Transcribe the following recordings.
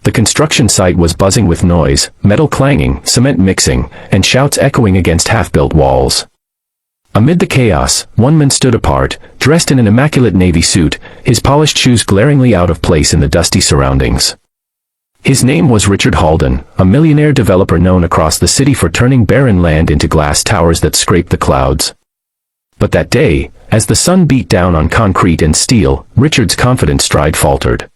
The construction site was buzzing with noise, metal clanging, cement mixing, and shouts echoing against half-built walls. Amid the chaos, one man stood apart, dressed in an immaculate navy suit, his polished shoes glaringly out of place in the dusty surroundings. His name was Richard Halden, a millionaire developer known across the city for turning barren land into glass towers that scraped the clouds. But that day, as the sun beat down on concrete and steel, Richard's confident stride faltered.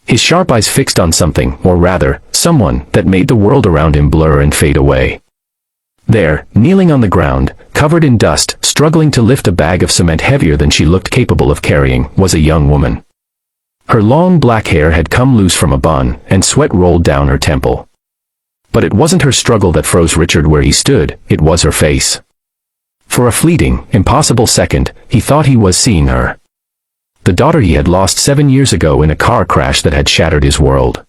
His sharp eyes fixed on something, or rather, someone, that made the world around him blur and fade away. There, kneeling on the ground, covered in dust, struggling to lift a bag of cement heavier than she looked capable of carrying, was a young woman. Her long black hair had come loose from a bun, and sweat rolled down her temple. But it wasn't her struggle that froze Richard where he stood, it was her face. For a fleeting, impossible second, he thought he was seeing her. The daughter he had lost 7 years ago in a car crash that had shattered his world.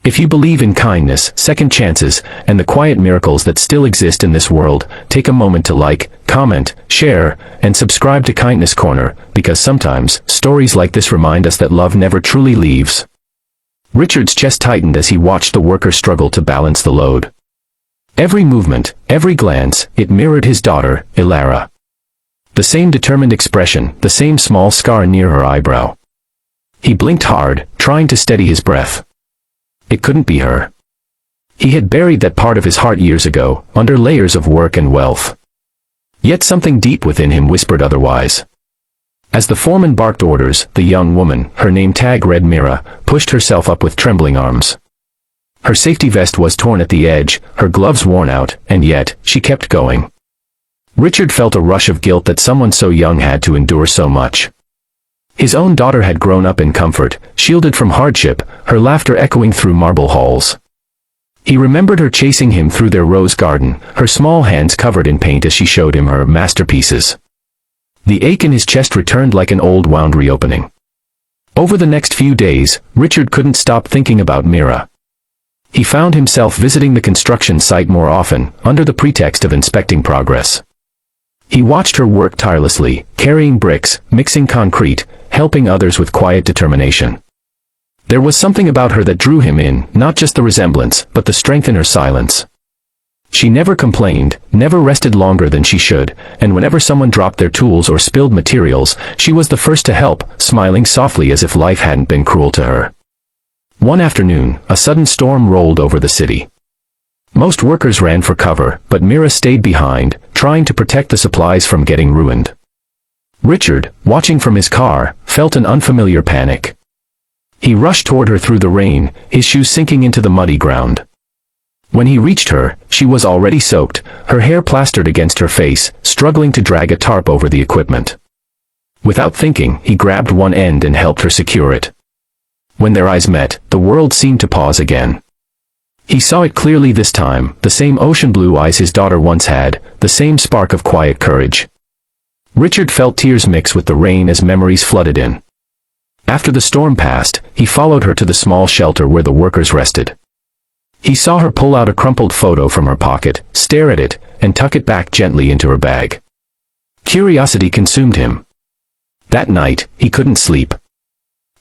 If you believe in kindness, second chances, and the quiet miracles that still exist in this world, take a moment to like, comment, share, and subscribe to Kindness Corner, because sometimes, stories like this remind us that love never truly leaves. Richard's chest tightened as he watched the worker struggle to balance the load. Every movement, every glance, it mirrored his daughter, Ilara. The same determined expression, the same small scar near her eyebrow. He blinked hard, trying to steady his breath. It couldn't be her. He had buried that part of his heart years ago, under layers of work and wealth. Yet something deep within him whispered otherwise. As the foreman barked orders, the young woman, her name tag read Mira, pushed herself up with trembling arms. Her safety vest was torn at the edge, her gloves worn out, and yet, she kept going. Richard felt a rush of guilt that someone so young had to endure so much. His own daughter had grown up in comfort, shielded from hardship, her laughter echoing through marble halls. He remembered her chasing him through their rose garden, her small hands covered in paint as she showed him her masterpieces. The ache in his chest returned like an old wound reopening. Over the next few days, Richard couldn't stop thinking about Mira. He found himself visiting the construction site more often, under the pretext of inspecting progress. He watched her work tirelessly, carrying bricks, mixing concrete, helping others with quiet determination. There was something about her that drew him in, not just the resemblance, but the strength in her silence. She never complained, never rested longer than she should, and whenever someone dropped their tools or spilled materials, she was the first to help, smiling softly as if life hadn't been cruel to her. One afternoon, a sudden storm rolled over the city. Most workers ran for cover, but Mira stayed behind, trying to protect the supplies from getting ruined. Richard, watching from his car, felt an unfamiliar panic. He rushed toward her through the rain, his shoes sinking into the muddy ground. When he reached her, she was already soaked, her hair plastered against her face, struggling to drag a tarp over the equipment. Without thinking, he grabbed one end and helped her secure it. When their eyes met, the world seemed to pause again. He saw it clearly this time, the same ocean blue eyes his daughter once had, the same spark of quiet courage. Richard felt tears mix with the rain as memories flooded in. After the storm passed, he followed her to the small shelter where the workers rested. He saw her pull out a crumpled photo from her pocket, stare at it, and tuck it back gently into her bag. Curiosity consumed him. That night, he couldn't sleep.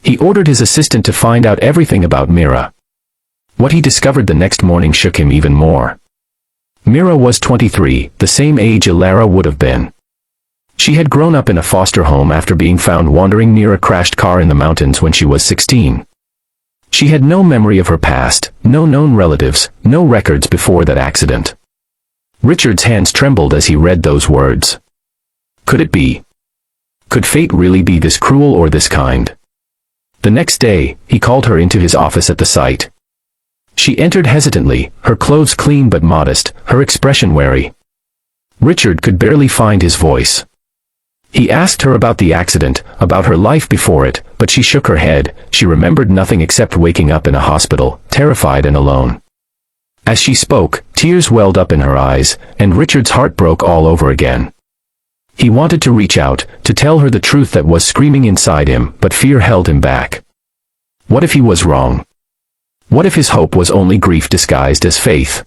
He ordered his assistant to find out everything about Mira. What he discovered the next morning shook him even more. Mira was 23, the same age Ilara would have been. She had grown up in a foster home after being found wandering near a crashed car in the mountains when she was 16. She had no memory of her past, no known relatives, no records before that accident. Richard's hands trembled as he read those words. Could it be? Could fate really be this cruel or this kind? The next day, he called her into his office at the site. She entered hesitantly, her clothes clean but modest, her expression wary. Richard could barely find his voice. He asked her about the accident, about her life before it, but she shook her head. She remembered nothing except waking up in a hospital, terrified and alone. As she spoke, tears welled up in her eyes, and Richard's heart broke all over again. He wanted to reach out, to tell her the truth that was screaming inside him, but fear held him back. What if he was wrong? What if his hope was only grief disguised as faith?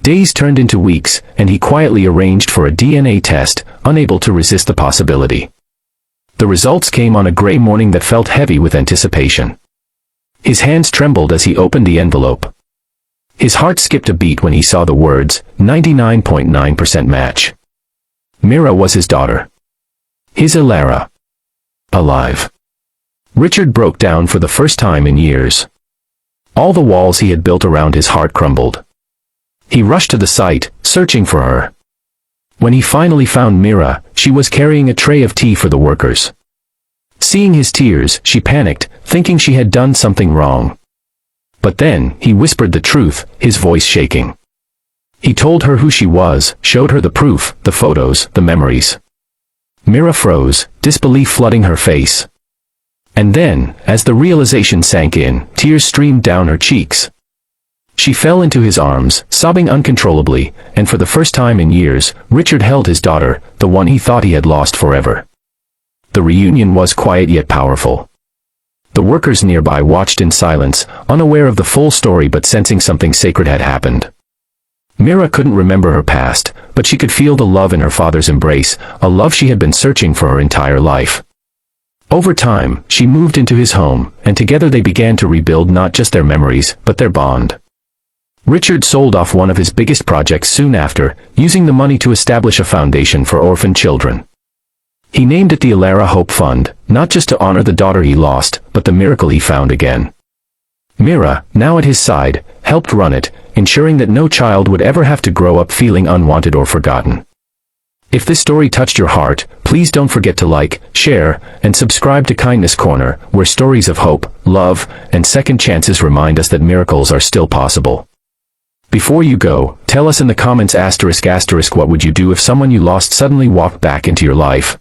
Days turned into weeks, and he quietly arranged for a DNA test, unable to resist the possibility. The results came on a gray morning that felt heavy with anticipation. His hands trembled as he opened the envelope. His heart skipped a beat when he saw the words, 99.9% match. Mira was his daughter. His Ilara. Alive. Richard broke down for the first time in years. All the walls he had built around his heart crumbled. He rushed to the site, searching for her. When he finally found Mira, she was carrying a tray of tea for the workers. Seeing his tears, she panicked, thinking she had done something wrong. But then, he whispered the truth, his voice shaking. He told her who she was, showed her the proof, the photos, the memories. Mira froze, disbelief flooding her face. And then, as the realization sank in, tears streamed down her cheeks. She fell into his arms, sobbing uncontrollably, and for the first time in years, Richard held his daughter, the one he thought he had lost forever. The reunion was quiet yet powerful. The workers nearby watched in silence, unaware of the full story but sensing something sacred had happened. Mira couldn't remember her past, but she could feel the love in her father's embrace, a love she had been searching for her entire life. Over time, she moved into his home, and together they began to rebuild not just their memories, but their bond. Richard sold off one of his biggest projects soon after, using the money to establish a foundation for orphan children. He named it the Ilara Hope Fund, not just to honor the daughter he lost, but the miracle he found again. Mira, now at his side, helped run it, ensuring that no child would ever have to grow up feeling unwanted or forgotten. If this story touched your heart, please don't forget to like, share, and subscribe to Kindness Corner, where stories of hope, love, and second chances remind us that miracles are still possible. Before you go, tell us in the comments *** what would you do if someone you lost suddenly walked back into your life?